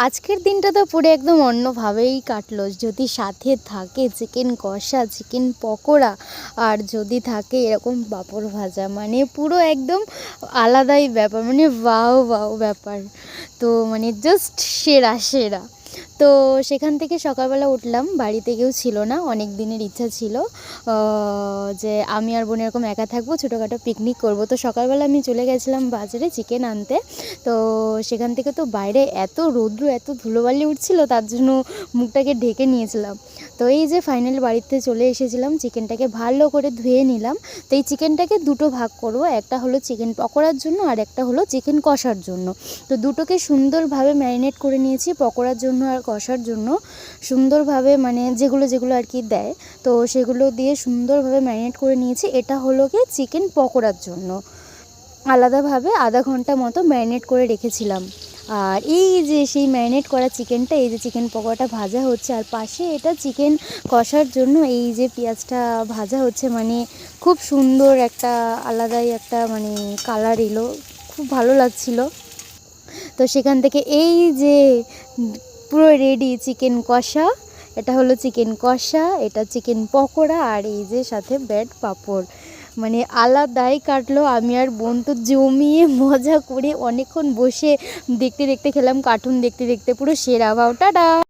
আজকের দিনটা তো পুরো একদম অন্যভাবেই কাটলো। যদি সাথে থাকে চিকেন কষা, চিকেন পকোড়া আর যদি থাকে এরকম পাঁপড় ভাজা, মানে পুরো একদম আলাদাই ব্যাপার, মানে ওয়াও ওয়াও ব্যাপার। তো মানে জাস্ট সেরা সেরা। তো সেখান থেকে সকালবেলা উঠলাম, বাড়িতে কেউ ছিল না, অনেক দিনের ইচ্ছা ছিল যে আমি আর বোন এরকম একা থাকবো, ছোটোখাটো পিকনিক করব। তো সকালবেলা আমি চলে গেছিলাম বাজারে চিকেন আনতে। তো সেখান থেকে তো বাইরে এত রৌদ্র, এত ধুলোবালি উঠছিল, তার জন্য মুখটাকে ঢেকে নিয়েছিলাম। তো এই যে ফাইনালি বাড়িতে চলে এসেছিলাম, চিকেনটাকে ভালো করে ধুয়ে নিলাম। তো এই চিকেনটাকে দুটো ভাগ করব, একটা হলো চিকেন পকোড়ার জন্য আর একটা হলো চিকেন কষার জন্য। তো দুটোকে সুন্দরভাবে ম্যারিনেট করে নিয়েছি, পকোড়ার জন্য আর কষার জন্য সুন্দরভাবে, মানে যেগুলো যেগুলো আর কি দেয়, তো সেগুলো দিয়ে সুন্দরভাবে ম্যারিনেট করে নিয়েছি। এটা হলো কি চিকেন পকোড়ার জন্য আলাদাভাবে আধা ঘন্টা মতো ম্যারিনেট করে রেখেছিলাম। আর এই যে সেই ম্যারিনেট করা চিকেনটা, এই যে চিকেন পকোড়াটা ভাজা হচ্ছে, আর পাশে এটা চিকেন কষার জন্য এই যে পেঁয়াজটা ভাজা হচ্ছে, মানে খুব সুন্দর একটা আলাদাই একটা মানে কালার এলো, খুব ভালো লাগছিল। তো সেখান থেকে এই যে পুরো রেডি চিকেন কষা, এটা হলো চিকেন কষা, এটা চিকেন পকোড়া, আর এই যে সাথে ব্রেড পাঁপড়, মানে আলাদাই কাটলো। আমি আর বোন তো জমিয়ে মজা করে অনেকক্ষণ বসে দেখতে দেখতে খেলাম, কার্টুন দেখতে দেখতে পুরো সেরা। ভাও টাটা।